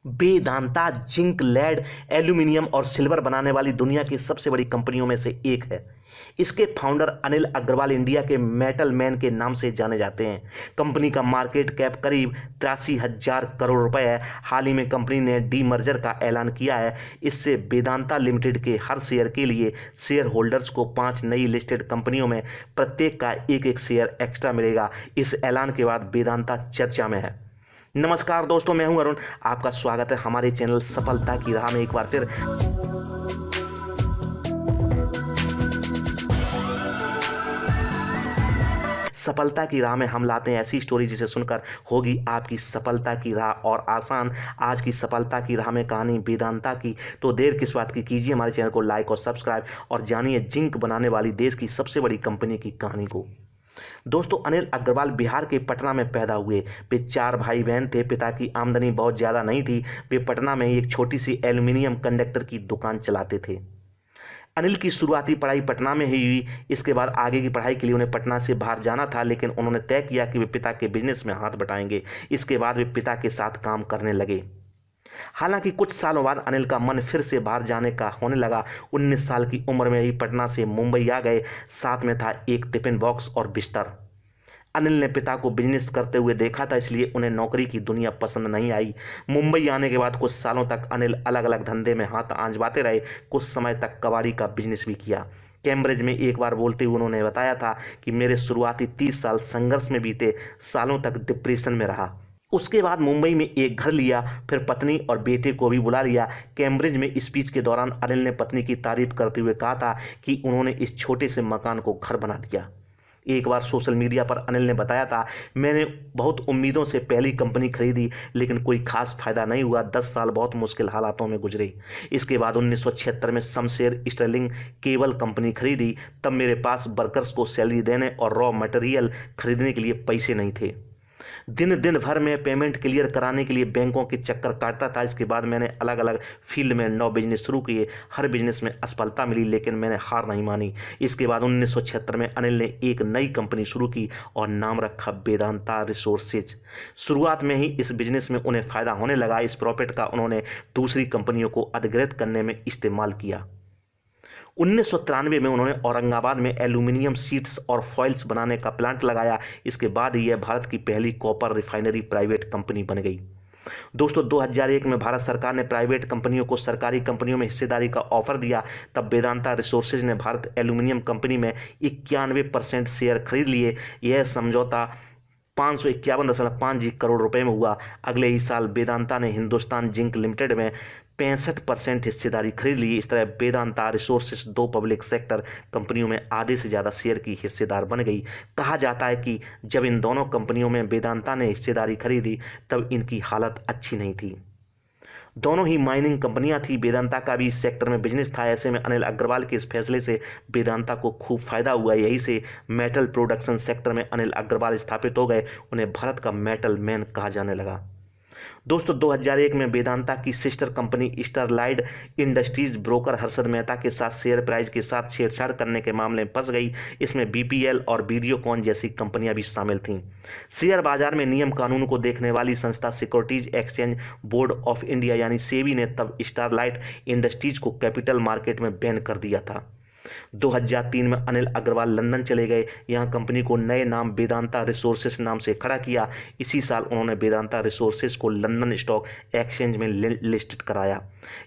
Vedanta zinc, lead, aluminium और silver बनाने वाली दुनिया की सबसे बड़ी कंपनियों में से एक है। इसके फाउंडर अनिल अग्रवाल इंडिया के मेटल मैन के नाम से जाने जाते हैं। कंपनी का मार्केट कैप करीब 83,000 करोड़ रुपए है। हाल ही में कंपनी ने डीमर्जर का ऐलान किया है। इससे वेदांता लिमिटेड के हर शेयर के लिए शेयर होल्डर्स को 5 नई लिस्टेड कंपनियों में प्रत्येक का एक एक शेयर एक्स्ट्रा मिलेगा। इस ऐलान के बाद वेदांता चर्चा में है। नमस्कार दोस्तों, मैं हूं अरुण। आपका स्वागत है हमारे चैनल सफलता की राह में एक बार फिर। सफलता की राह में हम लाते हैं ऐसी स्टोरी जिसे सुनकर होगी आपकी सफलता की राह और आसान। आज की सफलता की राह में कहानी वेदांता की। तो देर किस बात की, कीजिए हमारे चैनल को लाइक और सब्सक्राइब और जानिए जिंक बनाने वाली देश की सबसे बड़ी कंपनी की कहानी को। दोस्तों, अनिल अग्रवाल बिहार के पटना में पैदा हुए। वे 4 भाई बहन थे। पिता की आमदनी बहुत ज़्यादा नहीं थी। वे पटना में ही एक छोटी सी एल्यूमिनियम कंडक्टर की दुकान चलाते थे। अनिल की शुरुआती पढ़ाई पटना में ही हुई। इसके बाद आगे की पढ़ाई के लिए उन्हें पटना से बाहर जाना था, लेकिन उन्होंने तय किया कि वे पिता के बिजनेस में हाथ बटाएंगे। इसके बाद वे पिता के साथ काम करने लगे। हालांकि कुछ सालों बाद अनिल का मन फिर से बाहर जाने का होने लगा। 19 साल की उम्र में ही पटना से मुंबई आ गए। साथ में था एक टिफिन बॉक्स और बिस्तर। अनिल ने पिता को बिजनेस करते हुए देखा था, इसलिए उन्हें नौकरी की दुनिया पसंद नहीं आई। मुंबई आने के बाद कुछ सालों तक अनिल अलग अलग धंधे में हाथ आंजमाते रहे। कुछ समय तक कबाड़ी का बिजनेस भी किया। कैम्ब्रिज में एक बार बोलते हुए उन्होंने बताया था कि मेरे शुरुआती 30 साल संघर्ष में बीते, सालों तक डिप्रेशन में रहा। उसके बाद मुंबई में एक घर लिया, फिर पत्नी और बेटे को भी बुला लिया। कैम्ब्रिज में स्पीच के दौरान अनिल ने पत्नी की तारीफ करते हुए कहा था कि उन्होंने इस छोटे से मकान को घर बना दिया। एक बार सोशल मीडिया पर अनिल ने बताया था, मैंने बहुत उम्मीदों से पहली कंपनी खरीदी, लेकिन कोई खास फायदा नहीं हुआ। 10 साल बहुत मुश्किल हालातों में गुजरे। इसके बाद 1976 में शमशेर स्टर्लिंग केबल कंपनी खरीदी। तब मेरे पास वर्कर्स को सैलरी देने और रॉ मटेरियल खरीदने के लिए पैसे नहीं थे। दिन भर में पेमेंट क्लियर कराने के लिए बैंकों के चक्कर काटता था। इसके बाद मैंने अलग अलग फील्ड में 9 बिजनेस शुरू किए। हर बिजनेस में असफलता मिली, लेकिन मैंने हार नहीं मानी। इसके बाद 1976 में अनिल ने एक नई कंपनी शुरू की और नाम रखा वेदांता रिसोर्सेज। शुरुआत में ही इस बिजनेस में उन्हें फायदा होने लगा। इस प्रॉफिट का उन्होंने दूसरी कंपनियों को अधिग्रहित करने में इस्तेमाल किया। 1993 में उन्होंने औरंगाबाद में एल्यूमिनियम शीट्स और फॉइल्स बनाने का प्लांट लगाया। इसके बाद ही यह भारत की पहली कॉपर रिफाइनरी प्राइवेट कंपनी बन गई। दोस्तों, 2001 में भारत सरकार ने प्राइवेट कंपनियों को सरकारी कंपनियों में हिस्सेदारी का ऑफर दिया। तब वेदांता रिसोर्सेज ने भारत एल्यूमिनियम कंपनी में 91% शेयर खरीद लिए। यह समझौता 551.5 करोड़ रुपए में हुआ। अगले ही साल वेदांता ने हिंदुस्तान जिंक लिमिटेड में 65% हिस्सेदारी खरीद ली। इस तरह वेदांता रिसोर्सेज 2 पब्लिक सेक्टर कंपनियों में आधे से ज़्यादा शेयर की हिस्सेदार बन गई। कहा जाता है कि जब इन दोनों कंपनियों में वेदांता ने हिस्सेदारी खरीदी, तब इनकी हालत अच्छी नहीं थी। दोनों ही माइनिंग कंपनियां थी। वेदांता का भी इस सेक्टर में बिजनेस था। ऐसे में अनिल अग्रवाल के इस फैसले से वेदांता को खूब फायदा हुआ। यही से मेटल प्रोडक्शन सेक्टर में अनिल अग्रवाल स्थापित हो गए। उन्हें भारत का मेटल मैन कहा जाने लगा। दोस्तों, 2001 में वेदांता की sister company Sterlite industries broker Harshad Mehta के साथ शेयर प्राइस के साथ छेड़छाड़ करने के मामले में फंस गई। इसमें बीपीएल और वीडियोकॉन जैसी कंपनियां भी शामिल थीं। शेयर बाजार में नियम कानून को देखने वाली संस्था securities exchange board of India यानी सेबी ने तब स्टरलाइट इंडस्ट्रीज को कैपिटल मार्केट में बैन कर दिया था। 2003 में अनिल अग्रवाल लंदन चले गए। यहां कंपनी को नए नाम वेदांता रिसोर्सेज नाम से खड़ा किया। इसी साल उन्होंने वेदांता रिसोर्सेज को लंदन स्टॉक एक्सचेंज में लिस्टेड कराया।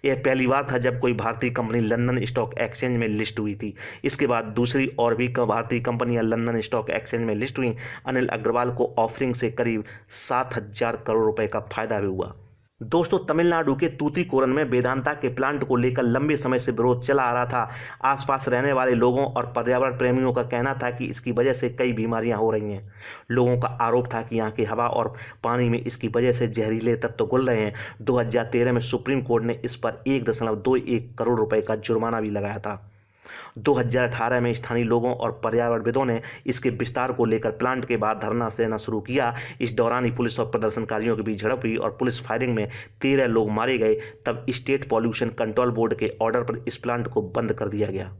यह पहली बार था जब कोई भारतीय कंपनी लंदन स्टॉक एक्सचेंज में लिस्ट हुई थी। इसके बाद दूसरी और भी भारतीय कंपनियां लंदन स्टॉक एक्सचेंज में लिस्ट हुई। अनिल अग्रवाल को ऑफरिंग से करीब 7,000 करोड़ रुपए का फायदा भी हुआ। दोस्तों, तमिलनाडु के तूतीकोरन में वेदांता के प्लांट को लेकर लंबे समय से विरोध चला आ रहा था। आसपास रहने वाले लोगों और पर्यावरण प्रेमियों का कहना था कि इसकी वजह से कई बीमारियां हो रही हैं। लोगों का आरोप था कि यहाँ की हवा और पानी में इसकी वजह से जहरीले तत्व घुल रहे हैं। 2013 में सुप्रीम कोर्ट ने इस पर 1.21 करोड़ रुपए का जुर्माना भी लगाया था। 2018 में स्थानीय लोगों और पर्यावरणविदों ने इसके विस्तार को लेकर प्लांट के बाद धरना देना शुरू किया। इस दौरान ही पुलिस और प्रदर्शनकारियों के बीच झड़प हुई और पुलिस फायरिंग में 13 लोग मारे गए। तब स्टेट पॉल्यूशन कंट्रोल बोर्ड के ऑर्डर पर इस प्लांट को बंद कर दिया गया।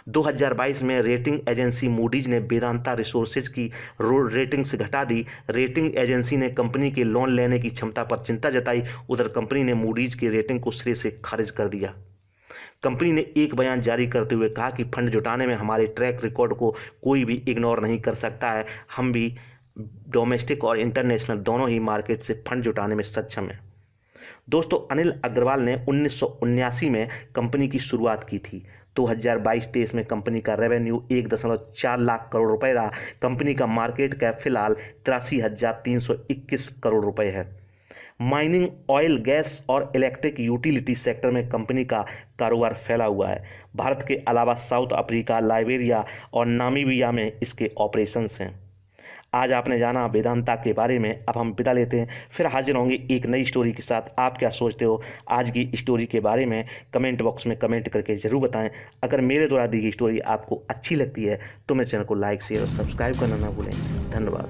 2022 में रेटिंग एजेंसी मूडीज ने वेदांता रिसोर्सेज की रेटिंग से घटा दी। रेटिंग एजेंसी ने कंपनी के लोन लेने की क्षमता पर चिंता जताई। उधर कंपनी ने मूडीज की रेटिंग को सिरे से खारिज कर दिया। कंपनी ने एक बयान जारी करते हुए कहा कि फंड जुटाने में हमारे ट्रैक रिकॉर्ड को कोई भी इग्नोर नहीं कर सकता है। हम भी डोमेस्टिक और इंटरनेशनल दोनों ही मार्केट से फंड जुटाने में सक्षम हैं। दोस्तों, अनिल अग्रवाल ने 1979 में कंपनी की शुरुआत की थी। 2022-23 में कंपनी का रेवेन्यू 1.4 लाख करोड़ रुपए रहा। कंपनी का मार्केट कैप फिलहाल 83,321 करोड़ रुपए है। माइनिंग, ऑयल, गैस और इलेक्ट्रिक यूटिलिटी सेक्टर में कंपनी का कारोबार फैला हुआ है। भारत के अलावा साउथ अफ्रीका, लाइबेरिया और नामीबिया में इसके ऑपरेशंस हैं। आज आपने जाना वेदांता के बारे में। अब हम विदा लेते हैं, फिर हाजिर होंगे एक नई स्टोरी के साथ। आप क्या सोचते हो आज की स्टोरी के बारे में कमेंट बॉक्स में कमेंट करके ज़रूर बताएं। अगर मेरे द्वारा दी गई स्टोरी आपको अच्छी लगती है तो मेरे चैनल को लाइक, शेयर और सब्सक्राइब करना ना भूलें। धन्यवाद।